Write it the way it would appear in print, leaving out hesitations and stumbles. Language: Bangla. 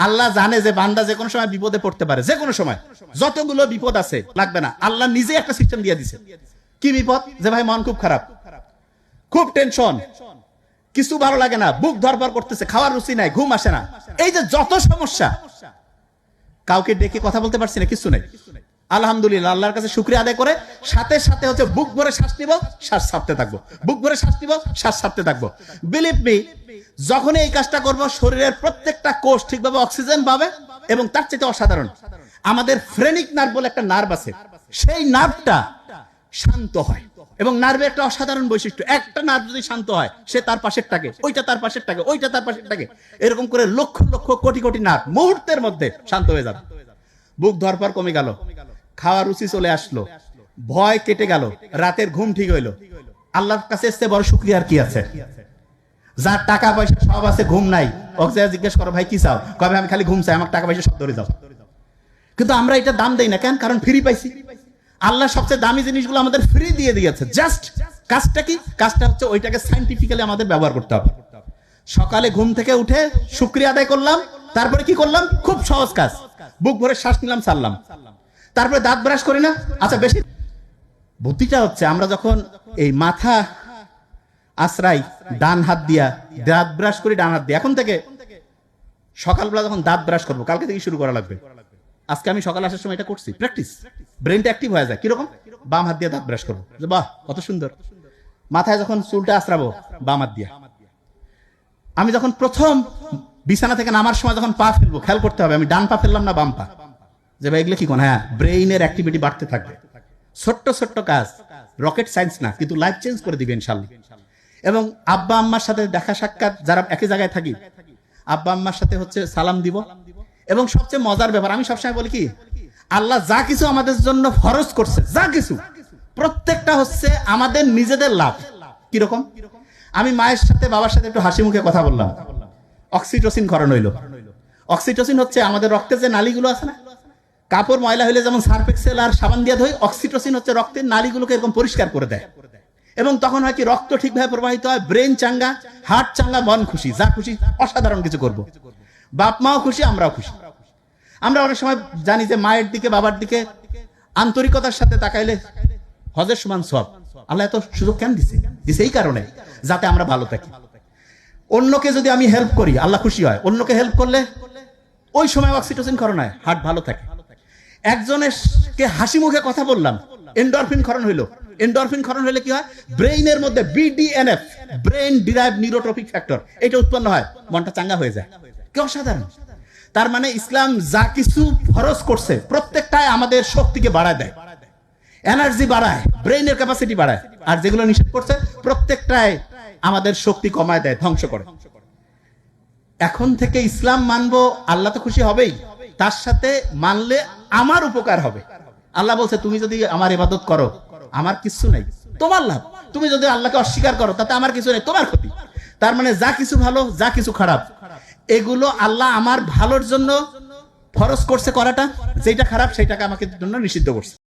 আল্লাহ জানে যে বান্দা যে কোনো সময় বিপদে পড়তে পারে, যে কোনো সময় যতগুলো বিপদ আছে লাগবে না, আল্লাহ নিজে একটা সিস্টেম দিয়ে দিছে। কি বিপদ? যে ভাই মন খুব খারাপ, খুব টেনশন, কিছু ভালো লাগে না, বুক ধরপড় করতেছে, খাওয়ার রুচি নাই, ঘুম আসে না, এই যে যত সমস্যা, কাউকে ডেকে কথা বলতে পারছি না, কিছু নাই, আলহামদুলিল্লাহ আল্লাহর কাছে শুকরিয়া আদায় করে সাথে সাথে হচ্ছে বুক ভরে শ্বাস নিব, শ্বাস ছাড়তে থাকবো, বুক ভরে শ্বাস নিব, শ্বাস ছাড়তে থাকবো। বিলিভ মি, যখন এই কাজটা করব শরীরের প্রত্যেকটা কোষ ঠিকভাবে অক্সিজেন পাবে। এবং তার চেয়ে অসাধারণ, আমাদের ফ্রেনিক নার্ভ বলে একটা নার্ভ আছে, সেই নার্ভটা শান্ত হয়। এবং নার্ভের একটা অসাধারণ বৈশিষ্ট্য, একটা নার্ভ যদি শান্ত হয় সে তার পাশেরটাকে, ওইটা তার পাশেরটাকে, ওইটা তার পাশেরটাকে, এরকম করে লক্ষ লক্ষ কোটি কোটি নার্ভ মুহূর্তের মধ্যে শান্ত হয়ে যাবে। বুক ধরপড় কমে গেল, খাওয়ার রুচি চলে আসলো, ভয় কেটে গেল, রাতের ঘুম ঠিক হইলো। আল্লাহর কাছে এসে বড় শুকরিয়া আর কি আছে? যার টাকা পয়সা সব আছে, ঘুম নাই, ওকে জিজ্ঞেস করো ভাই কি চাও, কবে আমি খালি ঘুম চাই, আমার টাকা পয়সা সব ধরে যাও। কিন্তু আমরা এটা দাম দেই না কেন? কারণ ফ্রি পাইছি। আল্লাহ সবচেয়ে দামি জিনিসগুলো আমাদের ফ্রি দিয়ে দিয়েছে। জাস্ট কাজটা কি? কাজটা হচ্ছে ওইটাকে সায়েন্টিফিক্যালি আমাদের ব্যবহার করতে হবে। সকালে ঘুম থেকে উঠে শুকরিয়া আদায় করলাম, তারপরে কি করলাম? খুব সহজ কাজ, বুক ভরে শ্বাস নিলাম, ছাড়লাম, তারপরে দাঁত ব্রাশ করি না। আচ্ছা, বেশি বুদ্ধিটা হচ্ছে আমরা যখন এই মাথা আশ্রাই ডান হাত দিয়া, দাঁত ব্রাশ করি ডান হাত দিয়ে। এখন থেকে সকালবেলা যখন দাঁত ব্রাশ করবো, কালকে থেকে শুরু করা লাগবে। আজকে আমি সকালে আসার সময় এটা করছি, প্র্যাকটিস, ব্রেনটা অ্যাক্টিভ হয়ে যায়। কিরকম? বাম হাত দিয়ে দাঁত ব্রাশ করবো, বাহ কত সুন্দর। মাথায় যখন চুলটা আশ্রাবো, বাম হাত দিয়ে। আমি যখন প্রথম বিছানা থেকে নামার সময় যখন পা ফেলবো, খেয়াল করতে হবে আমি ডান পা ফেললাম না বাম পা। যে ভাই এগুলো কি কোন? হ্যাঁ, ব্রেইনের অ্যাক্টিভিটি বাড়তে থাকবে। ছোট্ট ছোট্ট কাজ, রকেট সায়েন্স না, কিন্তু লাইফ চেঞ্জ করে দিবে ইনশাআল্লাহ। এবং আব্বা আম্মার সাথে দেখা সাক্ষাৎ, যারা একই জায়গায় থাকি, আব্বা আম্মার সাথে হচ্ছে সালাম দিব। এবং সবচেয়ে মজার ব্যাপার, আমি সবসময় বলি কি, আল্লাহ যা কিছু আমাদের জন্য ফরজ করছে, যা কিছু, প্রত্যেকটা হচ্ছে আমাদের নিজেদের লাভ। কিরকম? আমি মায়ের সাথে বাবার সাথে একটু হাসি মুখে কথা বললাম, অক্সিটোসিন ক্ষরণ হইল। অক্সিটোসিন হচ্ছে আমাদের রক্তের যে নালীগুলো আছে না, কাপড় ময়লা হইলে যেমন সার্ফ এক্সেল আর সাবান দিয়ে ধোয়, অক্সিটোসিন হচ্ছে রক্তের নালীগুলোকে এরকম পরিষ্কার করে দেয়। এবং তখন হয় কি, রক্ত ঠিকভাবে প্রবাহিত হয়, ব্রেন চাঙ্গা, হার্ট চাঙ্গা, মন খুশি, যা খুশি অসাধারণ কিছু করব। বাপ মাও খুশি, আমরাও খুশি। আমরা অনেক সময় জানি যে মায়ের দিকে বাবার দিকে আন্তরিকতার সাথে তাকাইলে হজের সমান সওয়াব। আল্লাহ এত সুযোগ কেন দিছে? দিছে এই কারণে যাতে আমরা ভালো থাকি। অন্যকে যদি আমি হেল্প করি, আল্লাহ খুশি হয়। অন্যকে হেল্প করলে ওই সময় অক্সিটোসিন ক্ষরণ হয়, হার্ট ভালো থাকে। একজনকে হাসি মুখে কথা বললাম, এন্ডরফিন ক্ষরণ হইলো। এন্ডরফিন ক্ষরণ হলে কি হয়? ব্রেইনের মধ্যে BDNF, brain derive neurotrophic factor, এটা উৎপন্ন হয়, মনটা চাঙ্গা হয়ে যায়। কি অসাধারণ! তার মানে ইসলাম যা কিছু ফরজ করছে প্রত্যেকটাই আমাদের শক্তিকে বাড়ায় দেয়, এনার্জি বাড়ায়, ব্রেইনের ক্যাপাসিটি বাড়ায়। আর যেগুলো নিষেধ করছে প্রত্যেকটাই আমাদের শক্তি কমায় দেয়, ধ্বংস করে। এখন থেকে ইসলাম মানবো, আল্লাহ তো খুশি হবেই, তার সাথে মানলে আমার উপকার হবে। আল্লাহ বলছে তুমি যদি আমার ইবাদত করো, আমার কিছু নাই, তোমার লাভ। তুমি যদি আল্লাহকে অস্বীকার করো, তাতে আমার কিছু নেই, তোমার ক্ষতি। তার মানে যা কিছু ভালো, যা কিছু খারাপ, এগুলো আল্লাহ আমার ভালোর জন্য ফরজ করছে করাটা, যেটা খারাপ সেটাকে আমাকে জন্য নিষিদ্ধ করছে।